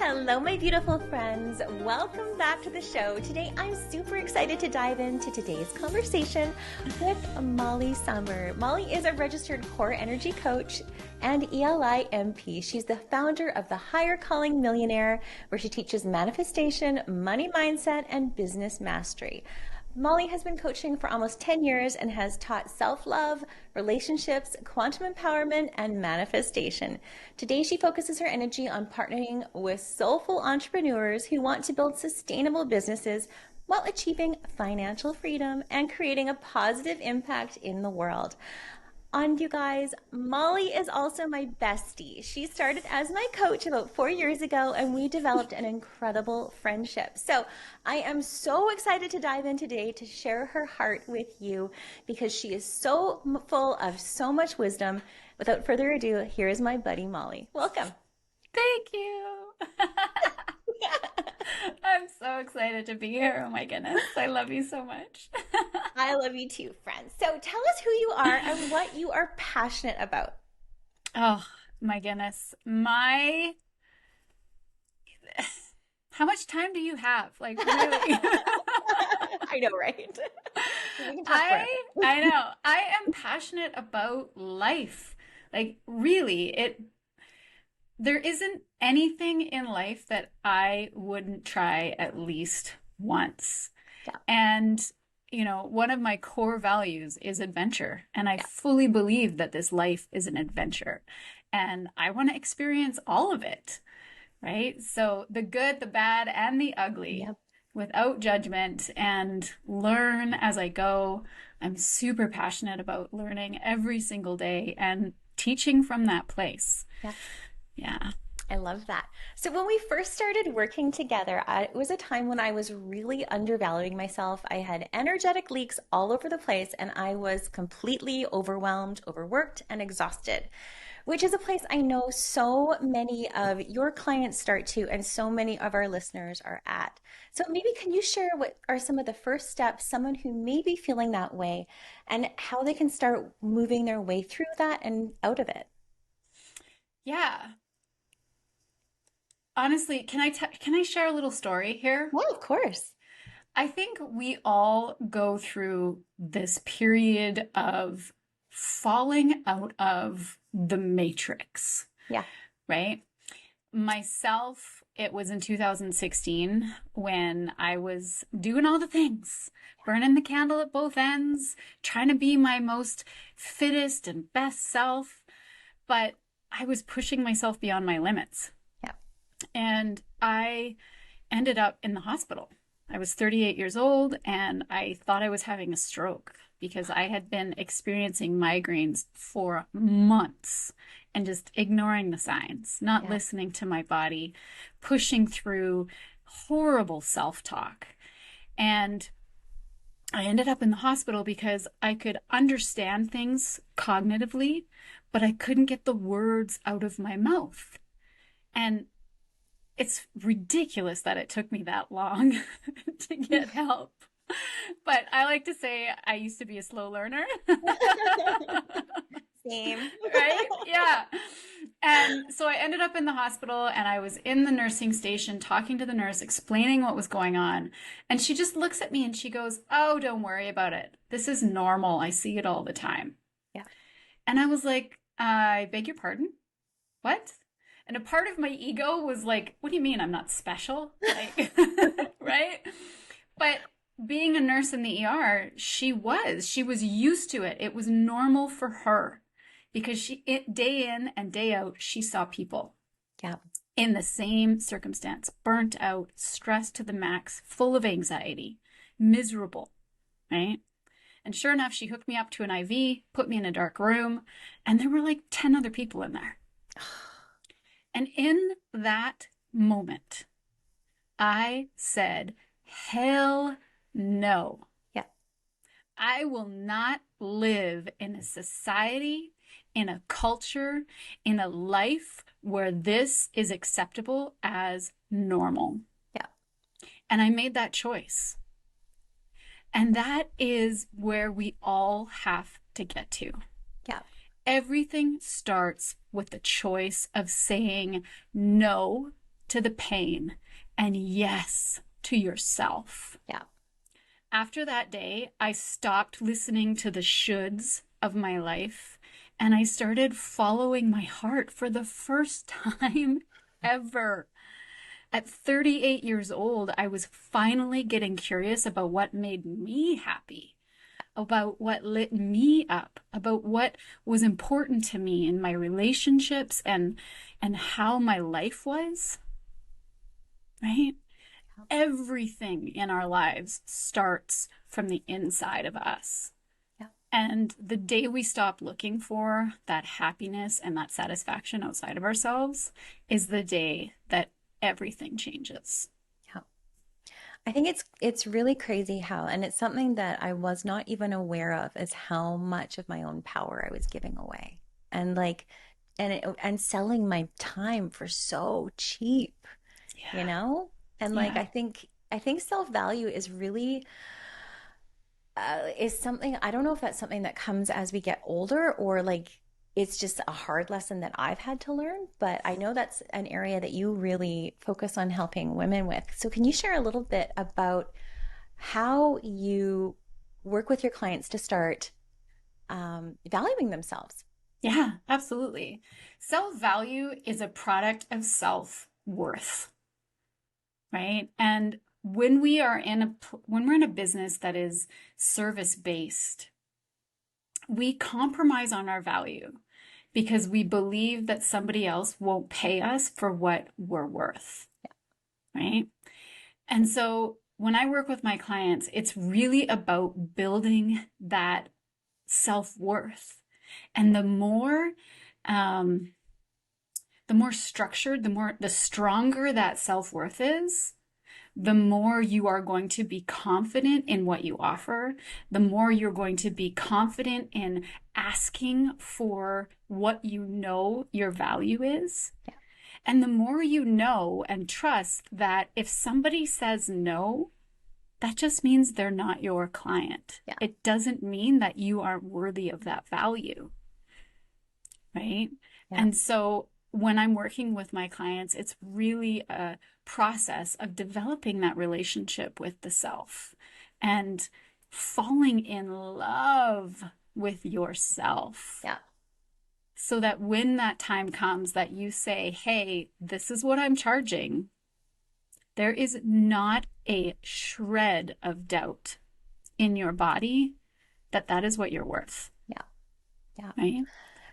Hello, my beautiful friends. Welcome back to the show. Today, I'm super excited to dive into today's conversation with Mollie Sommer. Mollie is a registered core energy coach and ELI MP. She's the founder of the Higher Calling Millionaire, where she teaches manifestation, money mindset, and business mastery. Mollie has been coaching for almost 10 years and has taught self-love, relationships, quantum empowerment, and manifestation. Today, she focuses her energy on partnering with soulful entrepreneurs who want to build sustainable businesses while achieving financial freedom and creating a positive impact in the world. And you guys, Mollie is also my bestie. She started as my coach about 4 years ago, and we developed an incredible friendship. So I am so excited to dive in today to share her heart with you because she is so full of so much wisdom. Without further ado, here is my buddy Mollie. Welcome. Thank you. I'm so excited to be here. Oh my goodness. I love you so much. I love you too, friends. So tell us who you are and what you are passionate about. Oh my goodness. How much time do you have? Like really? I know, right? We can talk I forever. I know. I am passionate about life. Like really, there isn't anything in life that I wouldn't try at least once. Yeah, And, one of my core values is adventure. And I yeah, fully believe that this life is an adventure. And I want to experience all of it, right? So the good, the bad, and the ugly yep, without judgment and learn as I go. I'm super passionate about learning every single day and teaching from that place. yeah. Yeah. I love that. So when we first started working together, it was a time when I was really undervaluing myself. I had energetic leaks all over the place, and I was completely overwhelmed, overworked, and exhausted, which is a place I know so many of your clients start to, and so many of our listeners are at. So maybe can you share what are some of the first steps, someone who may be feeling that way, and how they can start moving their way through that and out of it? Yeah. Honestly, can I share a little story here? Well, of course. I think we all go through this period of falling out of the matrix, Yeah. right? Myself, it was in 2016 when I was doing all the things, burning the candle at both ends, trying to be my most fittest and best self, but I was pushing myself beyond my limits. Yeah. And I ended up in the hospital. I was 38 years old and I thought I was having a stroke because I had been experiencing migraines for months and just ignoring the signs, not Yeah. listening to my body, pushing through horrible self-talk. And I ended up in the hospital because I could understand things cognitively, but I couldn't get the words out of my mouth. And it's ridiculous that it took me that long to get help. But I like to say I used to be a slow learner. Same. Right? Yeah. And so I ended up in the hospital and I was in the nursing station talking to the nurse, explaining what was going on. And she just looks at me and she goes, "Oh, don't worry about it. This is normal. I see it all the time." Yeah. And I was like, "I beg your pardon? What?" And a part of my ego was like, "What do you mean I'm not special?" Like, right? But being a nurse in the ER, she was used to it. It was normal for her because day in and day out, she saw people Yeah. in the same circumstance, burnt out, stressed to the max, full of anxiety, miserable, right? And sure enough, she hooked me up to an IV, put me in a dark room, and there were like 10 other people in there. And in that moment, I said, hell no. Yeah. I will not live in a society, in a culture, in a life where this is acceptable as normal. Yeah. And I made that choice. And that is where we all have to get to. Yeah. Everything starts with the choice of saying no to the pain and yes to yourself. Yeah. After that day, I stopped listening to the shoulds of my life and I started following my heart for the first time ever. At 38 years old, I was finally getting curious about what made me happy, about what lit me up, about what was important to me in my relationships and how my life was, right? Everything in our lives starts from the inside of us. Yeah. And the day we stop looking for that happiness and that satisfaction outside of ourselves is the day that everything changes. Yeah. I think it's really crazy how, and it's something that I was not even aware of, is how much of my own power I was giving away. And like and selling my time for so cheap, you Yeah. know? And like Yeah. I think self-value is really is something, I don't know if that's something that comes as we get older or like it's just a hard lesson that I've had to learn, but I know that's an area that you really focus on helping women with. So can you share a little bit about how you work with your clients to start valuing themselves? Yeah, absolutely. Self-value is a product of self-worth, right? And when we're in a business that is service-based, we compromise on our value because we believe that somebody else won't pay us for what we're worth, right? And so when I work with my clients, it's really about building that self-worth. And um, the more structured, the stronger that self-worth is, the more you are going to be confident in what you offer, the more you're going to be confident in asking for what you know your value is. Yeah. And the more you know and trust that if somebody says no, that just means they're not your client. Yeah. It doesn't mean that you aren't worthy of that value, right? Yeah. And so when I'm working with my clients, it's really a process of developing that relationship with the self and falling in love with yourself. Yeah. So that when that time comes that you say, hey, this is what I'm charging, there is not a shred of doubt in your body that that is what you're worth, Yeah. Yeah. right?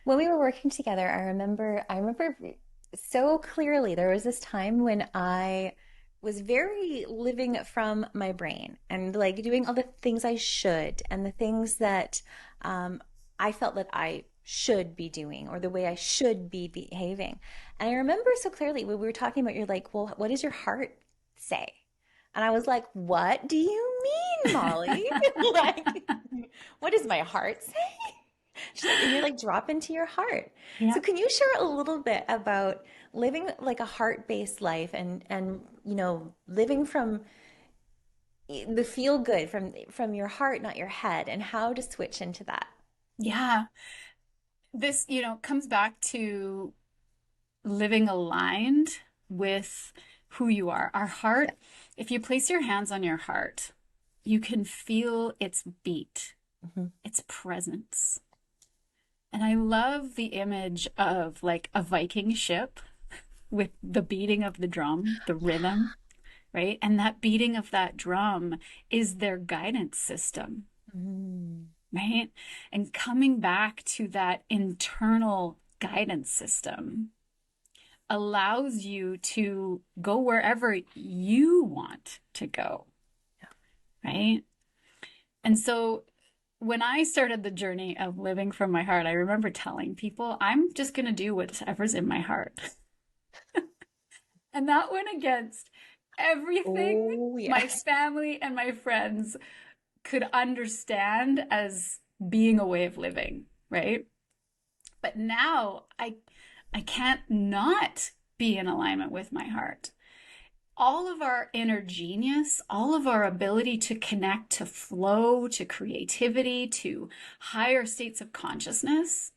When we were working together, I remember so clearly there was this time when I was very living from my brain and like doing all the things I should and the things that um, I felt that I should be doing or the way I should be behaving. And I remember so clearly when we were talking about, you're like, well, what does your heart say? And I was like, what do you mean, Mollie? Like, what does my heart say? She's like, and you're like, drop into your heart. Yeah. So can you share a little bit about living like a heart-based life and living from the feel good from your heart, not your head, and how to switch into that? Yeah. This, comes back to living aligned with who you are. Our heart, Yeah. if you place your hands on your heart, you can feel its beat, Hmm. its presence. And I love the image of like a Viking ship with the beating of the drum, the rhythm, right? And that beating of that drum is their guidance system, Mm. right? And coming back to that internal guidance system allows you to go wherever you want to go, right? And so when I started the journey of living from my heart, I remember telling people, I'm just going to do whatever's in my heart. And that went against everything Oh, my yes. family and my friends could understand as being a way of living, right? But now I can't not be in alignment with my heart. All of our inner genius, all of our ability to connect to flow, to creativity, to higher states of consciousness,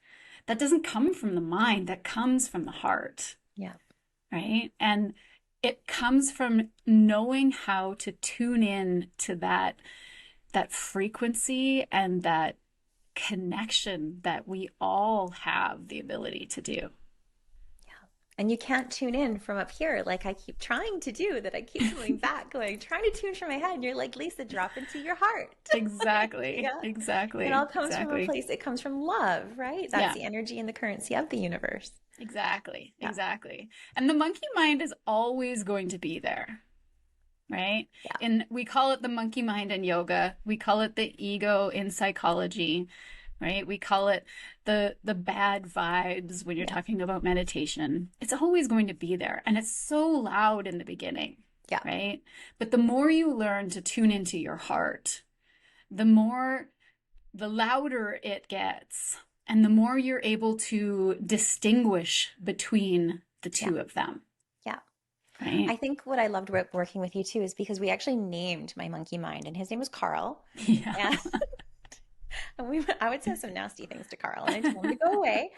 that doesn't come from the mind, that comes from the heart, Yeah. right? And it comes from knowing how to tune in to that frequency and that connection that we all have the ability to do. And you can't tune in from up here like I keep trying to do, that I keep going back, going, trying to tune from my head. And you're like, Lisa, drop into your heart. Exactly. Yeah. It all Exactly. comes from a Exactly. place, it comes from love, right? That's Yeah. the energy and the currency of the universe. Exactly. Yeah. Exactly. And the monkey mind is always going to be there, right? Yeah. And we call it the monkey mind in yoga. We call it the ego in psychology, right? We call it the bad vibes when you're Yeah. talking about meditation. It's always going to be there, and it's so loud in the beginning, Yeah. right? But the more you learn to tune into your heart, the louder it gets, and the more you're able to distinguish between the Yeah. two of them, Yeah. right? I think what I loved about working with you too is because we actually named my monkey mind, and his name was Carl. Yeah. And I would say some nasty things to Carl, and I told him to go away.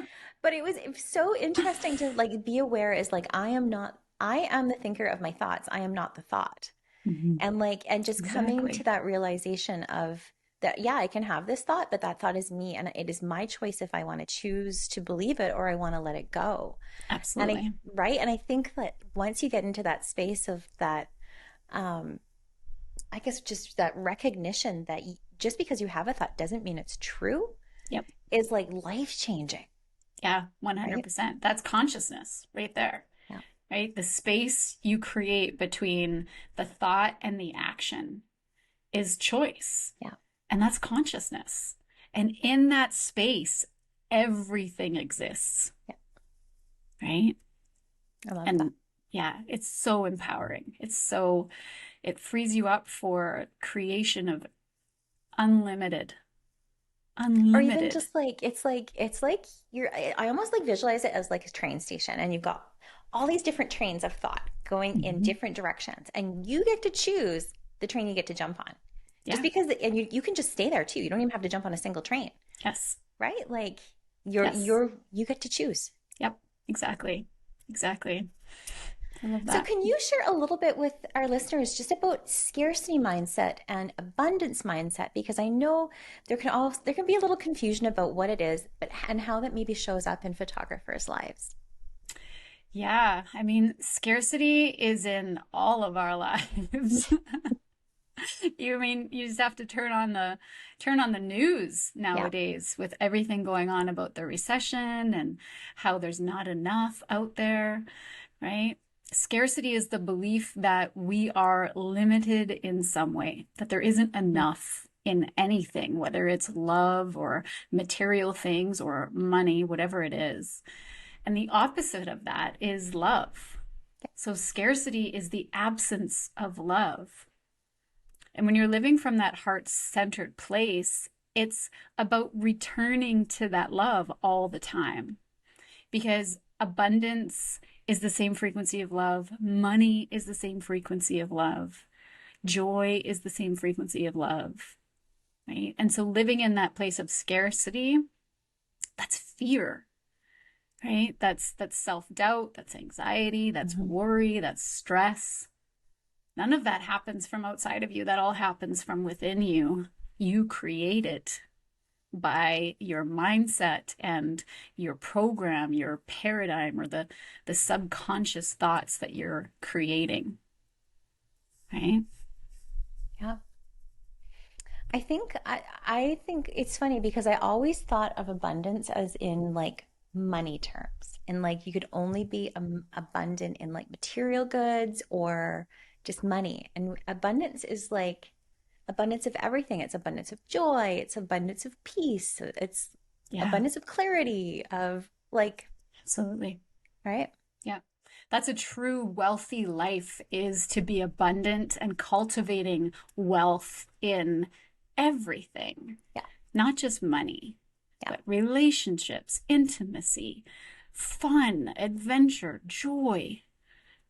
But it was so interesting to like be aware is like I am the thinker of my thoughts. I am not the thought. Mhm. And like and just coming to Exactly. that realization of that, yeah, I can have this thought, but that thought is me, and it is my choice if I want to choose to believe it or I want to let it go. And I Absolutely. right, and I think that once you get into that space of that, um I guess just that recognition that just because you have a thought doesn't mean it's true Yep. is like life changing, Yeah, right? 100%. That's consciousness right there, Yeah. right? The space you create between the thought and the action is choice, Yeah. and that's consciousness. And in that space, everything exists, Yeah. right? I love that. And yeah, it's so empowering. It frees you up for creation of unlimited, Or even unlimited. just like it's like you're I almost like visualize it as like a train station, and you've got all these different trains of thought going in Mhm. different directions, and you get to choose the train you get to jump on. Just Yeah, because and you can just stay there too. You don't even have to jump on a single train, yes, right? Like yes. you get to choose. Yep, exactly. Exactly. I love So that. can you share a little bit with our listeners just about scarcity mindset and abundance mindset? Because I know there can be a little confusion about what it is, but and how that maybe shows up in photographers' lives. Yeah, I mean, scarcity is in all of our lives. You just have to turn on the news Yeah. nowadays with everything going on about the recession and how there's not enough out there, right? Scarcity is the belief that we are limited in some way, that there isn't enough in anything, whether it's love or material things or money, whatever it is. And the opposite of that is love. So scarcity is the absence of love. And when you're living from that heart centered place, it's about returning to that love all the time because abundance is the same frequency of love, money is the same frequency of love, joy is the same frequency of love, right? And so living in that place of scarcity, that's fear, right? That's self-doubt, that's anxiety, that's Mhm. worry, that's stress. None of that happens from outside of you. That all happens from within you. You create it by your mindset and your program, your paradigm, or the subconscious thoughts that you're creating, right? Yeah. I think it's funny because I always thought of abundance as in like money terms. And like you could only be abundant in like material goods or just money. And abundance is like abundance of everything. It's abundance of joy, it's abundance of peace, it's Yeah, abundance of clarity, of like, absolutely. right? Yeah. That's a true wealthy life is to be abundant and cultivating wealth in everything, Yeah. not just money, Yeah. but relationships, intimacy, fun, adventure, joy,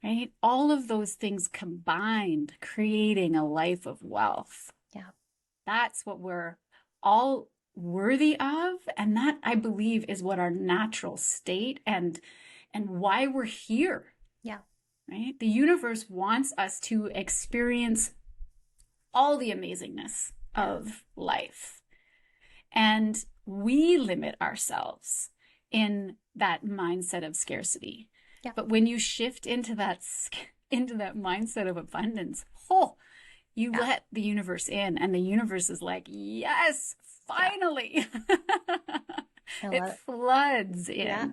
right? All of those things combined, creating a life of wealth. Yeah. That's what we're all worthy of. And that, I believe, is what our natural state and why we're here, Yeah. right? The universe wants us to experience all the amazingness of life. And we limit ourselves in that mindset of scarcity. Yeah. But when you shift into that mindset of abundance, oh, you let the universe in, and the universe is like, yes, finally. It floods in. Yeah.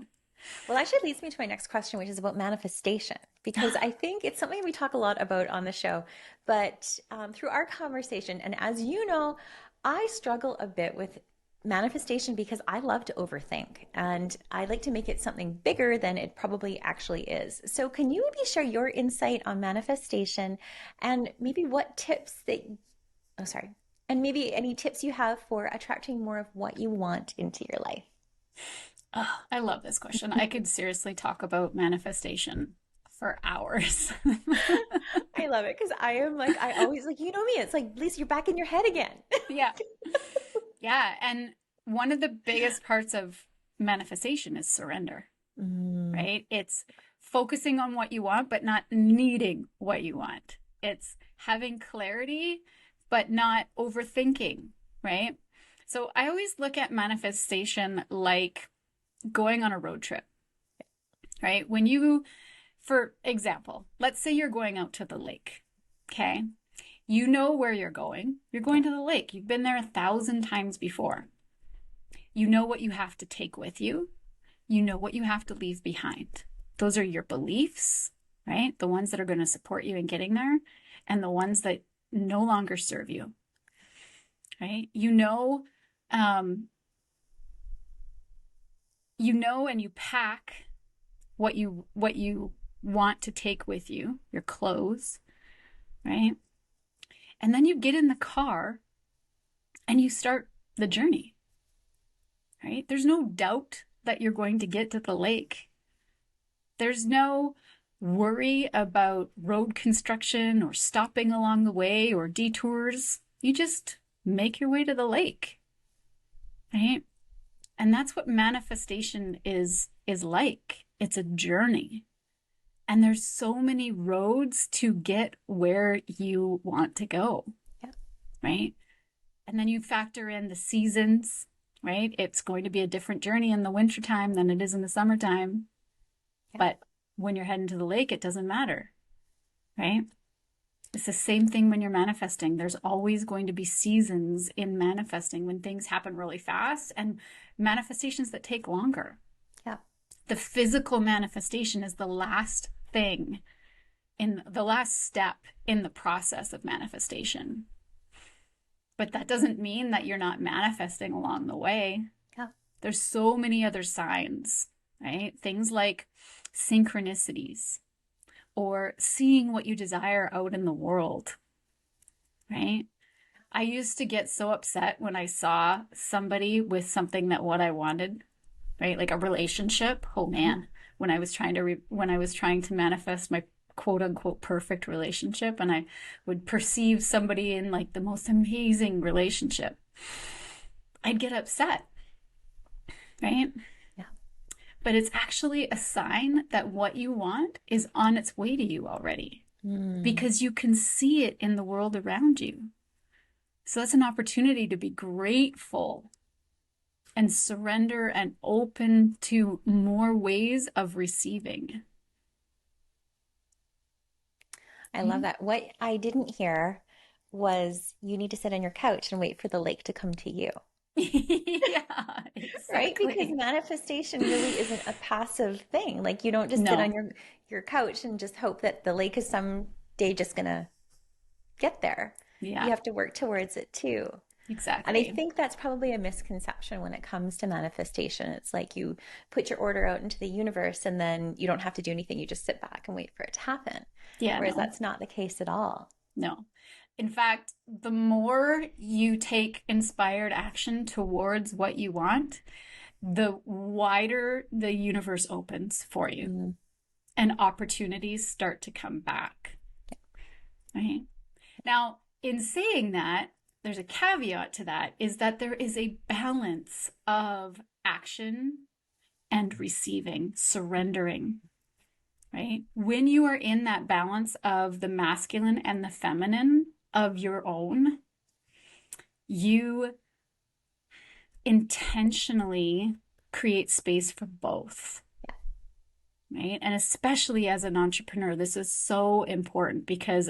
Well, actually leads me to my next question, which is about manifestation, because I think it's something we talk a lot about on the show. But through our conversation, and as you know, I struggle a bit with manifestation because I love to overthink and I like to make it something bigger than it probably actually is. So, can you maybe share your insight on manifestation and maybe what tips oh, sorry, and maybe any tips you have for attracting more of what you want into your life? Oh, I love this question. I could seriously talk about manifestation for hours. I love it because I am like, I always like, you know me, it's like, Lisa, you're back in your head again. Yeah. Yeah. And one of the biggest parts of manifestation is surrender, right? It's focusing on what you want, but not needing what you want. It's having clarity, but not overthinking, right? So I always look at manifestation like going on a road trip, right? When you, for example, let's say you're going out to the lake, okay? You know where you're going. You're going to the lake. You've been there 1,000 times before. You know what you have to take with you. You know what you have to leave behind. Those are your beliefs, right? The ones that are going to support you in getting there, and the ones that no longer serve you, right? And you pack what you want to take with you, your clothes, right? And then you get in the car and you start the journey, right? There's no doubt that you're going to get to the lake. There's no worry about road construction or stopping along the way or detours. You just make your way to the lake, right? And that's what manifestation is like. It's a journey. And there's so many roads to get where you want to go, right? And then you factor in the seasons, right? It's going to be a different journey in the wintertime than it is in the summertime. But when you're heading to the lake, it doesn't matter, right? It's the same thing when you're manifesting. There's always going to be seasons in manifesting when things happen really fast and manifestations that take longer. Yeah. The physical manifestation is the last thing in the last step in the process of manifestation. But that doesn't mean that you're not manifesting along the way. Yeah. There's so many other signs, right? Things like synchronicities or seeing what you desire out in the world, right? I used to get so upset when I saw somebody with something that what I wanted, right? Like a relationship. Oh man, when I was trying to manifest my quote unquote perfect relationship, and I would perceive somebody in like the most amazing relationship, I'd get upset, right? Yeah. But it's actually a sign that what you want is on its way to you already, because you can see it in the world around you. So that's an opportunity to be grateful and surrender and open to more ways of receiving. I love that. What I didn't hear was you need to sit on your couch and wait for the lake to come to you. Yeah, Right? exactly. Because manifestation really isn't a passive thing. Like you don't just sit on No, your couch and just hope that the lake is someday just gonna get there. You yeah, have to work towards it too. And I exactly. think that's probably a misconception when it comes to manifestation. It's like you put your order out into the universe and then you don't have to do anything. You just sit back and wait for it to happen. Yeah, Whereas no, that's not the case at all. no. In fact, the more you take inspired action towards what you want, the wider the universe opens for you Mm. and opportunities start to come back, right? Now, in saying that, there's a caveat to that is that there is a balance of action and receiving, surrendering. right? When you are in that balance of the masculine and the feminine of your own, you intentionally create space for both, right? And especially as an entrepreneur, this is so important because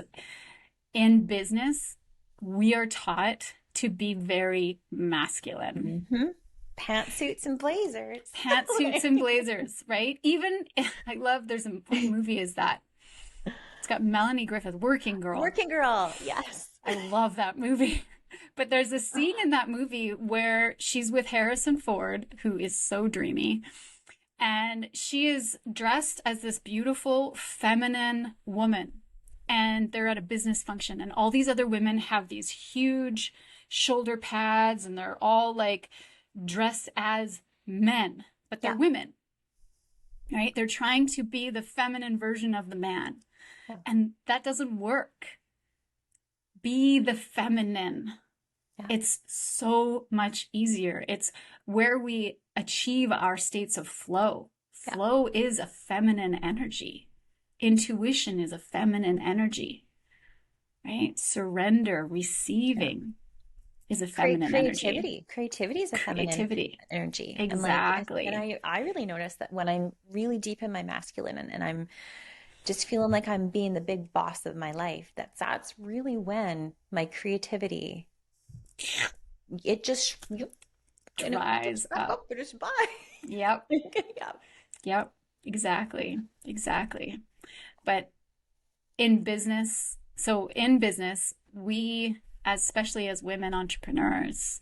in business, we are taught to be very masculine. Mm-hmm. Pantsuits and blazers. Pantsuits and blazers, right? Even, I love, what movie is that? It's got Melanie Griffith, Working Girl. Working Girl, yes. I love that movie. But there's a scene in that movie where she's with Harrison Ford, who is so dreamy, and she is dressed as this beautiful feminine woman. And they're at a business function, and all these other women have these huge shoulder pads, and they're all like dressed as men, but they're women, right? They're trying to be the feminine version of the man. Yeah. And that doesn't work. Be the feminine. Yeah. It's so much easier. It's where we achieve our states of flow. Yeah. Flow is a feminine energy. Intuition is a feminine energy, right? Surrender, receiving is a feminine energy. Creativity is a feminine energy. Exactly. And I really notice that when I'm really deep in my masculine and I'm just feeling like I'm being the big boss of my life, that's really when my creativity, it just dries up. Just by. Yep. Yep. Exactly. But in business, we, especially as women entrepreneurs,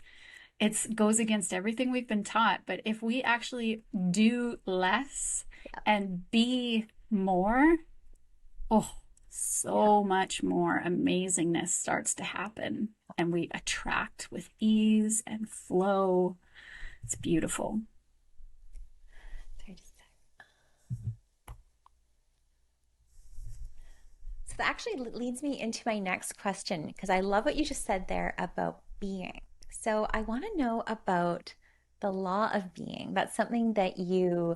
it goes against everything we've been taught. But if we actually do less and be more, so much more amazingness starts to happen, and we attract with ease and flow. It's beautiful. So that actually leads me into my next question, because I love what you just said there about being. So I want to know about the law of being. That's something that you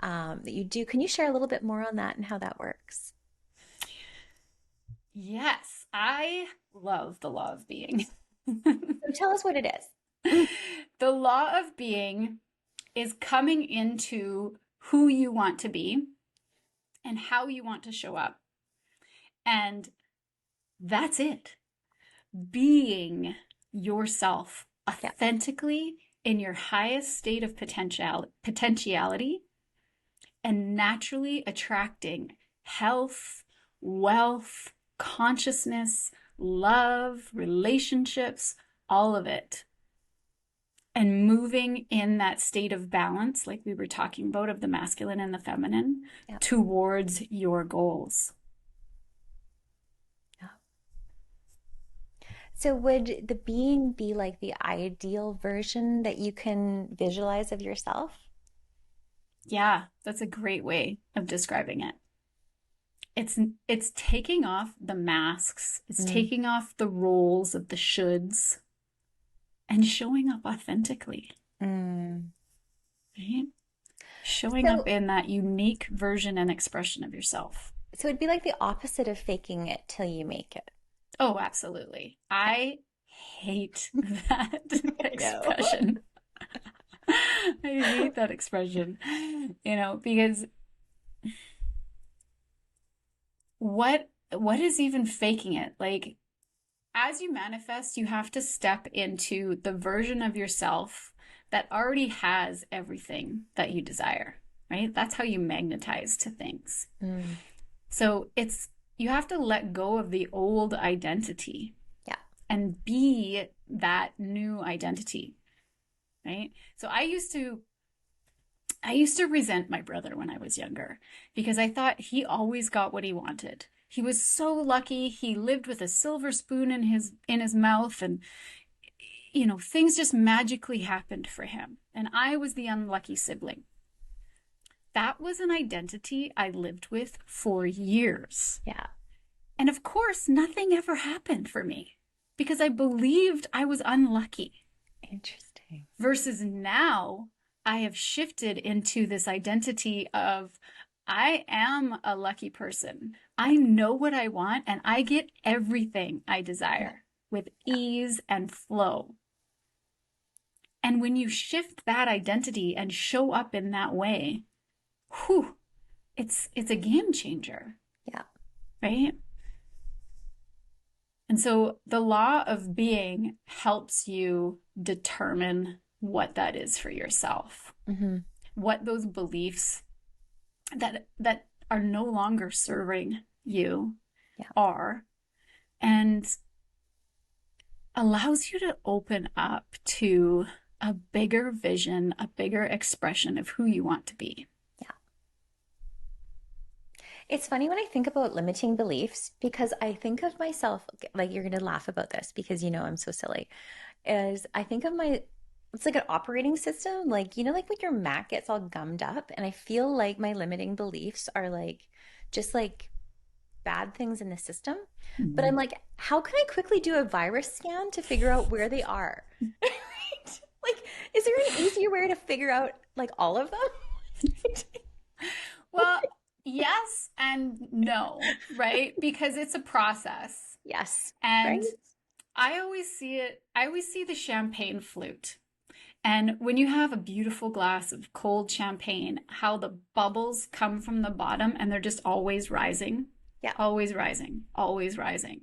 do. Can you share a little bit more on that and how that works? Yes, I love the law of being. So tell us what it is. The law of being is coming into who you want to be and how you want to show up. And that's it. Being yourself authentically in your highest state of potentiality and naturally attracting health, wealth, consciousness, love, relationships, all of it. And moving in that state of balance, like we were talking about, of the masculine and the feminine, towards your goals. So would the being be like the ideal version that you can visualize of yourself? Yeah, that's a great way of describing it. It's taking off the masks. It's taking off the roles of the shoulds and showing up authentically. Right? Showing up in that unique version and expression of yourself. So it'd be like the opposite of faking it till you make it. Oh, absolutely. I hate that expression. I hate that expression, because what is even faking it? Like, as you manifest, you have to step into the version of yourself that already has everything that you desire, right? That's how you magnetize to things. So you have to let go of the old identity and be that new identity, right? So I used to resent my brother when I was younger because I thought he always got what he wanted. He was so lucky. He lived with a silver spoon in his mouth, and things just magically happened for him. And I was the unlucky sibling. That was an identity I lived with for years. Yeah. And of course, nothing ever happened for me because I believed I was unlucky. Interesting. Versus now, I have shifted into this identity of I am a lucky person. I know what I want and I get everything I Yeah. desire with Yeah. ease and flow. And when you shift that identity and show up in that way, whew, it's a game changer, Yeah. right? And so the law of being helps you determine what that is for yourself, Mm-hmm. what those beliefs that are no longer serving you Yeah. are, and allows you to open up to a bigger vision, a bigger expression of who you want to be. Yeah. It's funny when I think about limiting beliefs because I think of myself, like you're going to laugh about this because you know I'm so silly, is I think of it's like an operating system, like, you know, like when your Mac gets all gummed up, and I feel like my limiting beliefs are like just like bad things in the system. But I'm Mhm. like, how can I quickly do a virus scan to figure out where they are? Right? Like, is there an easier way to figure out like all of them? Well, yes and no, right? Because it's a process. Yes, right? And I always see the champagne flute. And when you have a beautiful glass of cold champagne, how the bubbles come from the bottom and they're just always rising, Yeah. always rising, always rising.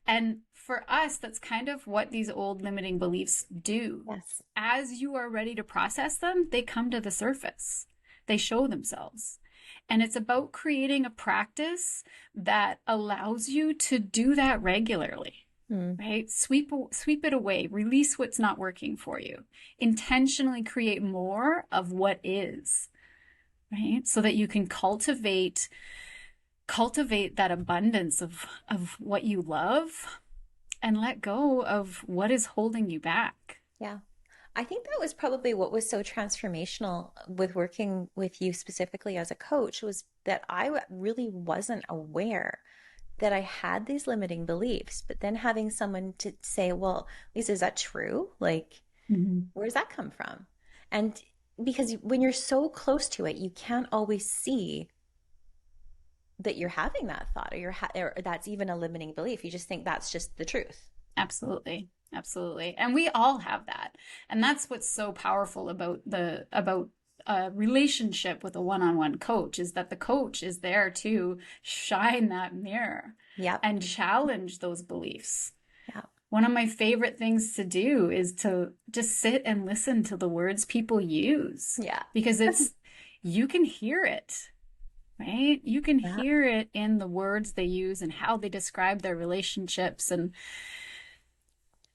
And for us, that's kind of what these old limiting beliefs do. Yes. As you are ready to process them, they come to the surface, they show themselves. And it's about creating a practice that allows you to do that regularly, Mm. right? Sweep it away, release what's not working for you, intentionally create more of what is, right? So that you can cultivate that abundance of what you love and let go of what is holding you back. Yeah. I think that was probably what was so transformational with working with you specifically as a coach was that really wasn't aware that I had these limiting beliefs, but then having someone to say, well, Lisa, is that true? Like, Mhm. where does that come from? And because when you're so close to it, you can't always see that you're having that thought or that's even a limiting belief. You just think that's just the truth. Absolutely. Absolutely. And we all have that. And that's what's so powerful about about a relationship with a one-on-one coach is that the coach is there to shine that mirror Yep. and challenge those beliefs. Yeah. One of my favorite things to do is to just sit and listen to the words people use Yeah. because you can hear it, right? You can Yeah. hear it in the words they use and how they describe their relationships Yeah.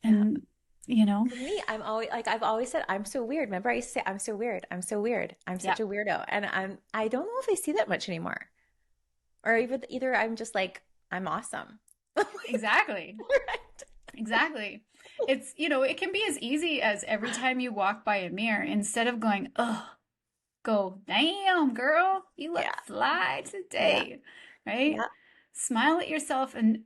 and you know, For me, I'm always like I've always said I'm so weird. Remember I used to say I'm so weird. I'm so weird. I'm yeah, such a weirdo. And I don't know if I see that much anymore. Or either I'm just like I'm awesome. exactly. Right. Exactly. It's, you know, it can be as easy as every time you walk by a mirror, instead of going, oh, go, damn, girl, you look Yeah. fly Yeah. today, right? Yeah. Smile at yourself and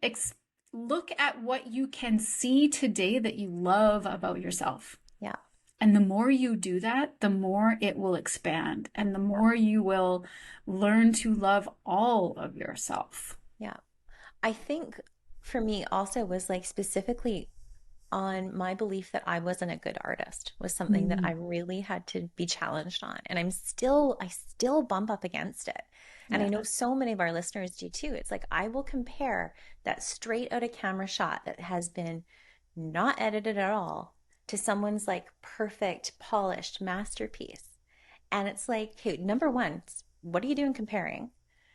look at what you can see today that you love about yourself. Yeah. And the more you do that, the more it will expand and the Yeah. more you will learn to love all of yourself. Yeah. I think for me also was like specifically on my belief that I wasn't a good artist was something that I Mm, really had to be challenged on. And I still bump up against it. And I yeah. know so many of our listeners do too. It's like I will compare that straight out of camera shot that has been not edited at all to someone's like perfect, polished masterpiece. And it's like, okay, number one, what are you doing comparing?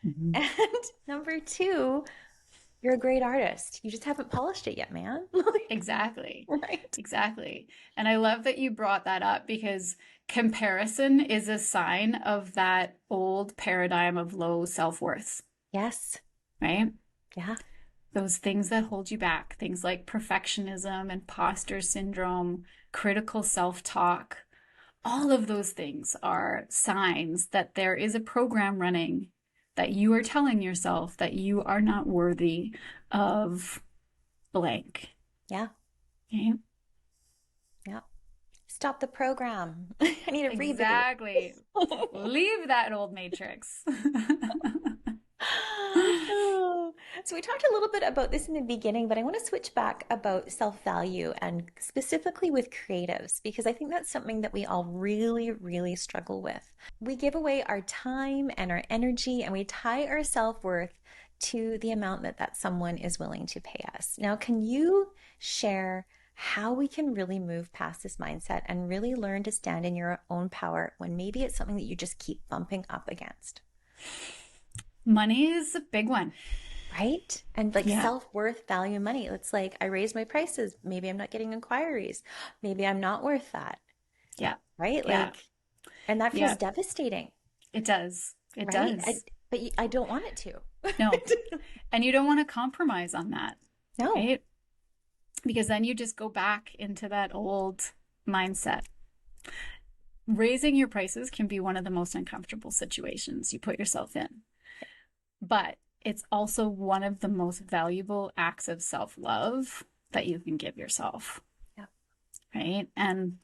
Mhm. And number two, you're a great artist. You just haven't polished it yet, man. Like, Exactly. right. Exactly. And I love that you brought that up because comparison is a sign of that old paradigm of low self-worth, Yes. right? Yeah. Those things that hold you back, things like perfectionism, imposter syndrome, critical self-talk, all of those things are signs that there is a program running that you are telling yourself that you are not worthy of blank. Yeah. Okay? Yeah. stop the program. I need a reboot. Exactly. Leave that old matrix. Oh. So we talked a little bit about this in the beginning, but I want to switch back about self-value and specifically with creatives, because I think that's something that we all really, really struggle with. We give away our time and our energy, and we tie our self-worth to the amount that someone is willing to pay us. Now, can you share how we can really move past this mindset and really learn to stand in your own power when maybe it's something that you just keep bumping up against? Money is a big one. Right? And like Yeah. self-worth, value money. It's like I raise my prices. Maybe I'm not getting inquiries. Maybe I'm not worth that. Yeah. Right? Yeah. Like, and that feels Yeah. devastating, It does. It right? does. I don't want it to. No. And you don't want to compromise on that, No. right? Because then you just go back into that old mindset. Raising your prices can be one of the most uncomfortable situations you put yourself in. But it's also one of the most valuable acts of self-love that you can give yourself. Yeah. Right? And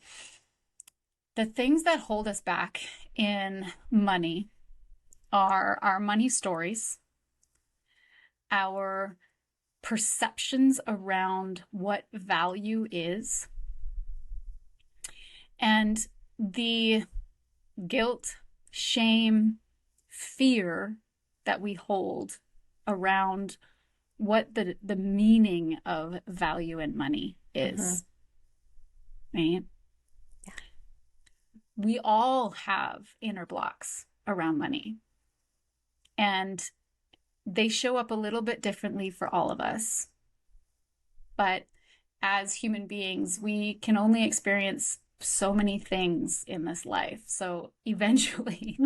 the things that hold us back in money are our money stories, our perceptions around what value is, and the guilt, shame, fear that we hold around what the meaning of value and money is. Right? Yeah. We all have inner blocks around money, and they show up a little bit differently for all of us. But as human beings, we can only experience so many things in this life. So eventually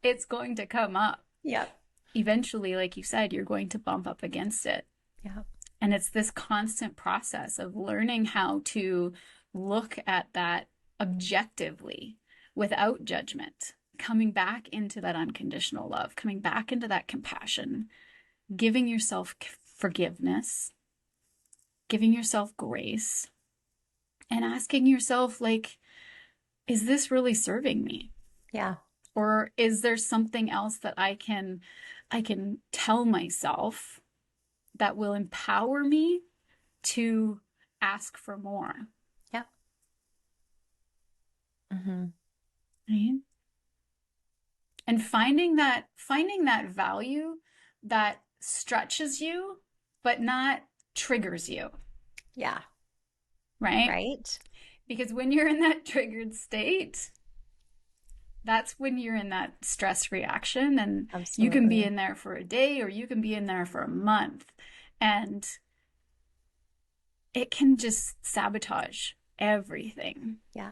it's going to come up. Yep. Eventually, like you said, you're going to bump up against it. Yeah. And it's this constant process of learning how to look at that objectively without judgment, coming back into that unconditional love, coming back into that compassion, giving yourself forgiveness, giving yourself grace, and asking yourself, like, is this really serving me? Yeah. Or is there something else that I can tell myself that will empower me to ask for more? Yeah. Mm-hmm. Right? And finding that value that stretches you, but not triggers you. Yeah. Right? Right. Because when you're in that triggered state, that's when you're in that stress reaction, and Absolutely. you can be in there for a day or you can be in there for a month, and it can just sabotage everything. Yeah.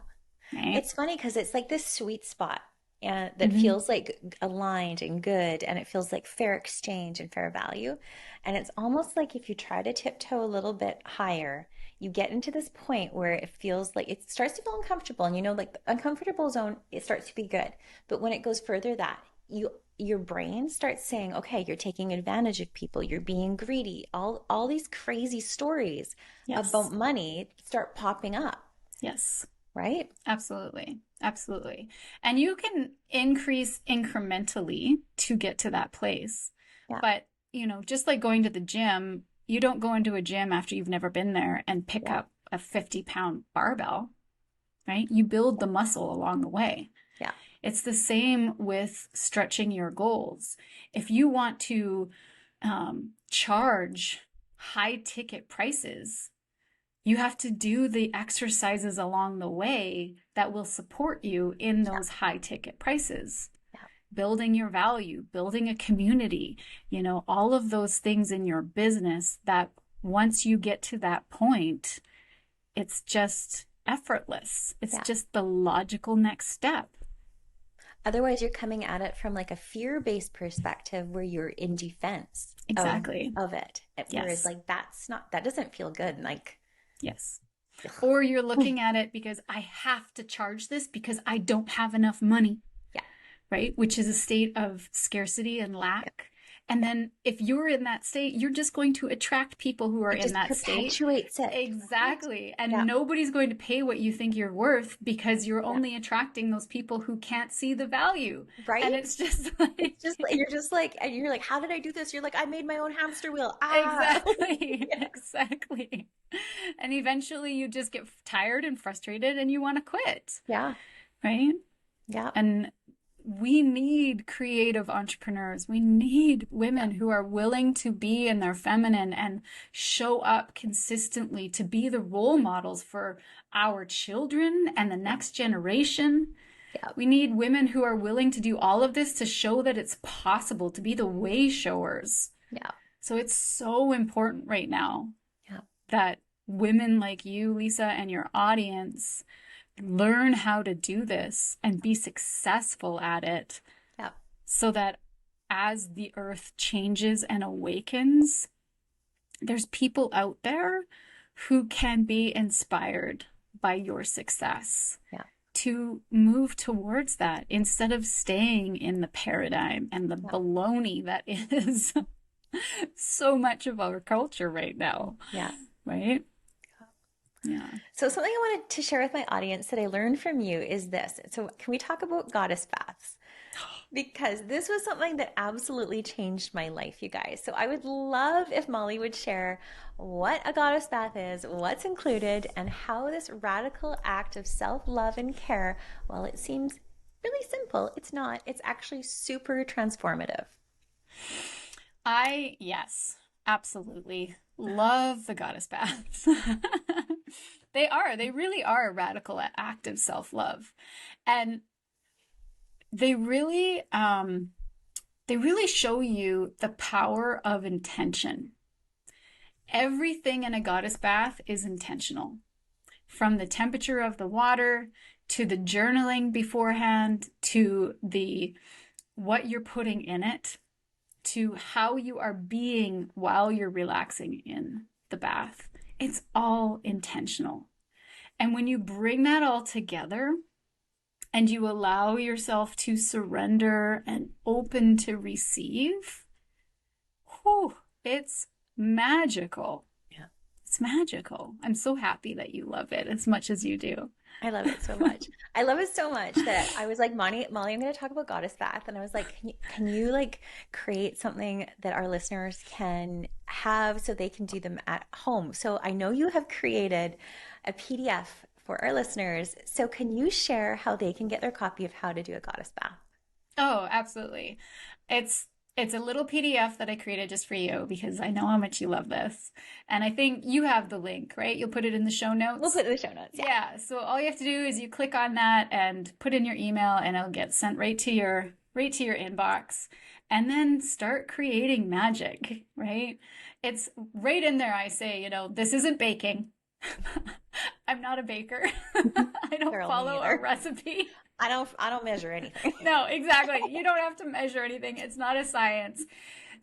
Right? It's funny because it's like this sweet spot and that feels like aligned and good, and it feels like fair exchange and fair value. And it's almost like if you try to tiptoe a little bit higher, you get into this point where it feels like it starts to feel uncomfortable. And like the uncomfortable zone, it starts to be good. But when it goes further, that your brain starts saying, okay, you're taking advantage of people, you're being greedy. All these crazy stories about money start popping up. Yes. Right? Absolutely. Absolutely. And you can increase incrementally to get to that place. Yeah. But, just like going to the gym, you don't go into a gym after you've never been there and pick up a 50-pound barbell, right? You build the muscle along the way. Yeah. It's the same with stretching your goals. If you want to charge high ticket prices, you have to do the exercises along the way that will support you in those high ticket prices. Yeah. Building your value, building a community, all of those things in your business that once you get to that point, it's just effortless. It's just the logical next step. Otherwise, you're coming at it from like a fear-based perspective where you're in defense of it. Whereas like that doesn't feel good. Like, yes. Or you're looking at it because I have to charge this because I don't have enough money. Yeah. Right? Which is a state of scarcity and lack. And then if you're in that state, you're just going to attract people who are It in just that state. perpetuates it. Exactly. And Yeah. nobody's going to pay what you think you're worth because you're Yeah. only attracting those people who can't see the value. Right? And it's just like, It's just like, you're just like, and you're like, how did I do this? You're like, I made my own hamster wheel. Ah. exactly, Yeah. exactly. And eventually you just get tired and frustrated and you want to quit, Yeah. right? Yeah. And we need creative entrepreneurs. We need women who are willing to be in their feminine and show up consistently to be the role models for our children and the next generation. Yeah. We need women who are willing to do all of this to show that it's possible, to be the way showers. Yeah. So it's so important right now Yeah. that women like you, Lisa, and your audience learn how to do this and be successful at it. Yeah. So that as the earth changes and awakens, there's people out there who can be inspired by your success. Yeah. To move towards that instead of staying in the paradigm and the baloney that is so much of our culture right now. Yeah. Right? Yeah. So something I wanted to share with my audience that I learned from you is this. So can we talk about goddess baths? Because this was something that absolutely changed my life, you guys. So I would love if Mollie would share what a goddess bath is, what's included, and how this radical act of self-love and care, while it seems really simple, it's not. It's actually super transformative. Yes, absolutely love the goddess baths. They really are a radical act of self-love. And they really show you the power of intention. Everything in a goddess bath is intentional. From the temperature of the water to the journaling beforehand to what you're putting in it to how you are being while you're relaxing in the bath. It's all intentional. And when you bring that all together and you allow yourself to surrender and open to receive, it's magical. Yeah. It's magical. I'm so happy that you love it as much as you do. I love it so much. I love it so much that I was like, Mollie, I'm going to talk about goddess bath. And I was like, can you like create something that our listeners can have so they can do them at home? So I know you have created a PDF for our listeners. So can you share how they can get their copy of how to do a goddess bath? Oh, absolutely. It's a little PDF that I created just for you because I know how much you love this. And I think you have the link, right? You'll put it in the show notes. We'll put it in the show notes. Yeah. So all you have to do is you click on that and put in your email and it'll get sent right to your inbox. And then start creating magic, right? It's right in there. I say, this isn't baking. I'm not a baker. I don't follow a recipe. I don't measure anything. No, exactly. You don't have to measure anything. It's not a science.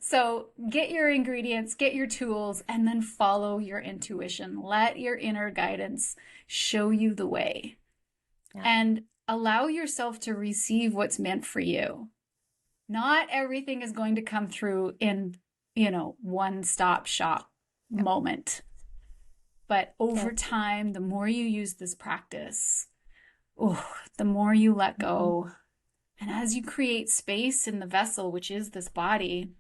So get your ingredients, get your tools, and then follow your intuition. Let your inner guidance show you the way. Yeah. And allow yourself to receive what's meant for you. Not everything is going to come through in, one-stop shop moment. But over time, the more you use this practice, the more you let go. And as you create space in the vessel, which is this body,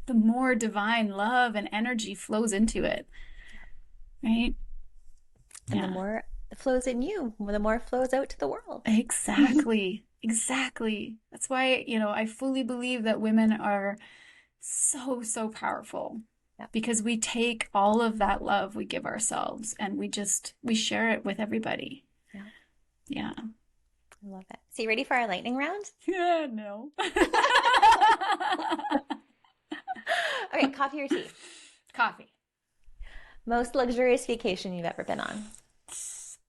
the more divine love and energy flows into it. Right? And the more it flows in you, the more it flows out to the world. Exactly. Exactly. That's why, I fully believe that women are so, so powerful. Yeah. Because we take all of that love we give ourselves and we share it with everybody. Yeah. Yeah. I love it. So you ready for our lightning round? Yeah, no. Okay, coffee or tea? Coffee. Most luxurious vacation you've ever been on?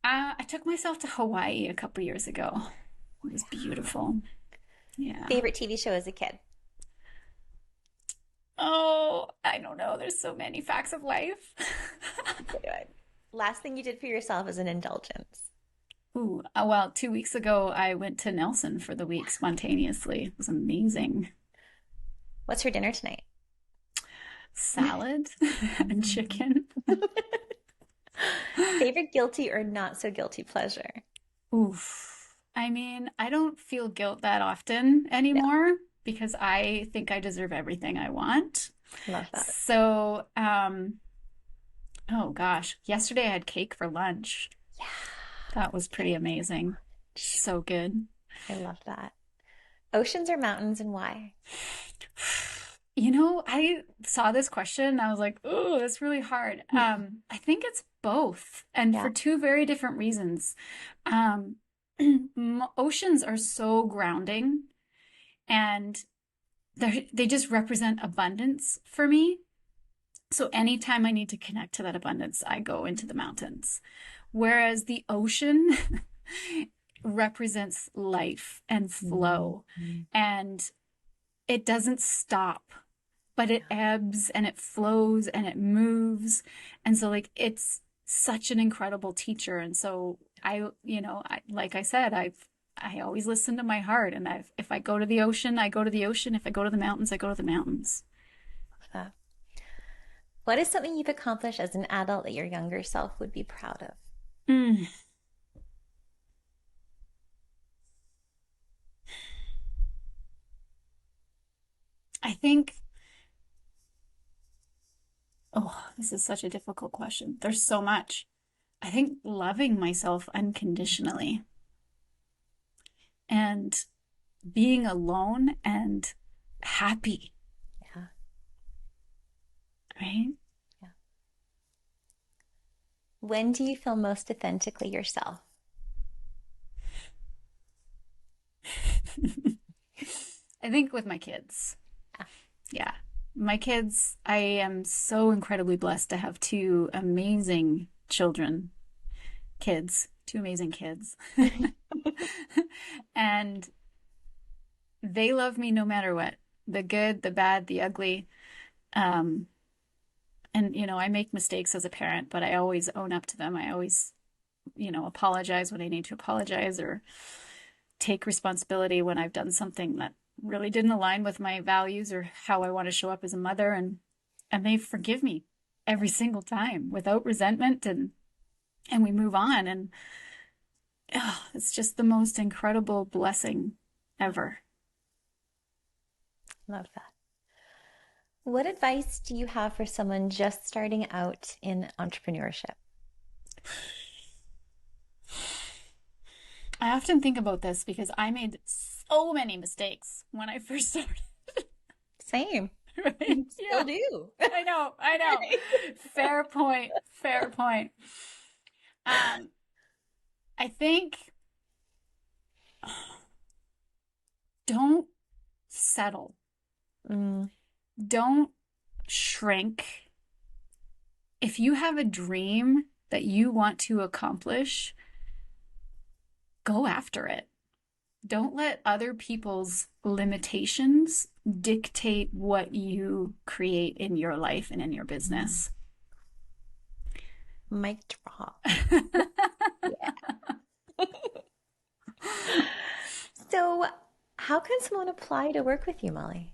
I took myself to Hawaii a couple years ago. It was beautiful. Yeah. Favorite TV show as a kid? Oh, I don't know. There's so many facts of life. Last thing you did for yourself as an indulgence? Ooh, well, 2 weeks ago, I went to Nelson for the week spontaneously. It was amazing. What's for dinner tonight? Salad and chicken. Favorite guilty or not so guilty pleasure? Oof. I mean, I don't feel guilt that often Yeah, anymore because I think I deserve everything I want. love that. So, oh gosh, yesterday I had cake for lunch. Yeah, That was pretty amazing. So good. I love that. Oceans or mountains and why? I saw this question and I was like, oh, that's really hard. I think it's both, and Yeah, for two very different reasons. Um, Oceans are so grounding and they just represent abundance for me. So anytime I need to connect to that abundance, I go into the mountains. Whereas the ocean represents life and flow, and it doesn't stop, but it ebbs and it flows and it moves. And so like it's such an incredible teacher. And so like I said, I always listen to my heart, and if I go to the ocean, I go to the ocean. If I go to the mountains, I go to the mountains. love that. What is something you've accomplished as an adult that your younger self would be proud of? Mm. I think, oh, this is such a difficult question. There's so much. I think loving myself unconditionally and being alone and happy, Yeah, right? yeah. When do you feel most authentically yourself? I think with my kids. Yeah. Yeah. My kids, I am so incredibly blessed to have two amazing children, kids, two amazing kids. And they love me no matter what, the good, the bad, the ugly. Um, and I make mistakes as a parent, but I always own up to them. I always, apologize when I need to apologize, or take responsibility when I've done something that really didn't align with my values or how I want to show up as a mother, and they forgive me every single time without resentment, and we move on, and oh, it's just the most incredible blessing ever. Love that. What advice do you have for someone just starting out in entrepreneurship? I often think about this because I made so many mistakes when I first started. Same. Right? Still Yeah. do. I know. Fair point. Fair point. Um, I think don't settle. Mm, Don't shrink. If you have a dream that you want to accomplish, go after it. Don't let other people's limitations dictate what you create in your life and in your business. mic drop. Yeah. So, how can someone apply to work with you, Mollie?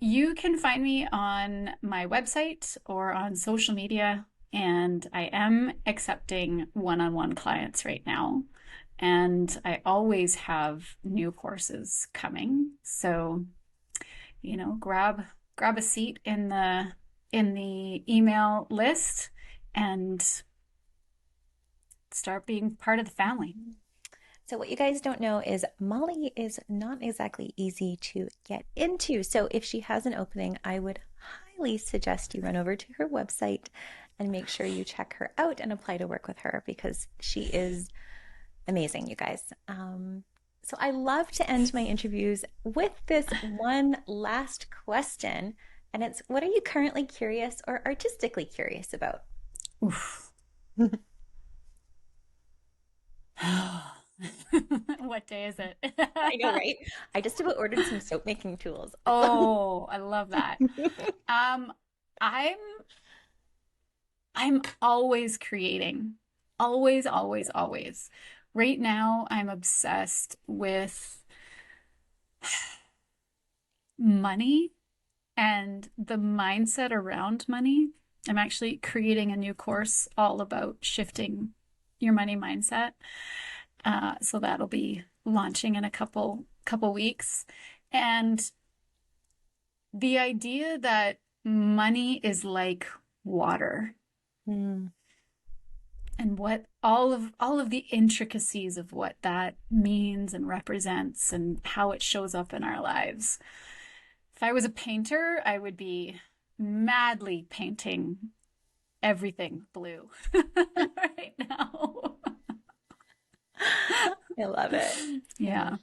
You can find me on my website or on social media, and I am accepting one-on-one clients right now. And I always have new courses coming. So, grab a seat in the email list and start being part of the family. So, what you guys don't know is Mollie is not exactly easy to get into. So, if she has an opening, I would highly suggest you run over to her website and make sure you check her out and apply to work with her because she is amazing, you guys. So, I love to end my interviews with this one last question. And it's, what are you currently curious or artistically curious about? Oof. What day is it? I know, right? I just about ordered some soap making tools. Oh, I love that. Um, I'm I'm always creating. Always, always, always. Right now, I'm obsessed with money and the mindset around money. I'm actually creating a new course all about shifting your money mindset. So that'll be launching in a couple weeks. And the idea that money is like water. Mm. And what all of the intricacies of what that means and represents and how it shows up in our lives. If I was a painter, I would be madly painting everything blue right now. I love it. Yeah.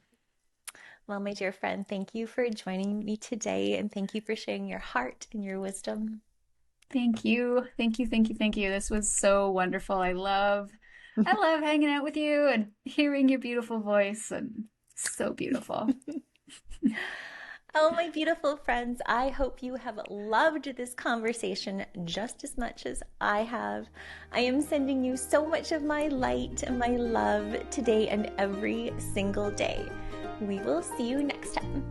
Well, my dear friend, thank you for joining me today and thank you for sharing your heart and your wisdom. Thank you. Thank you. Thank you. Thank you. This was so wonderful. I love hanging out with you and hearing your beautiful voice, and so beautiful. Oh, my beautiful friends, I hope you have loved this conversation just as much as I have. I am sending you so much of my light and my love today and every single day. We will see you next time.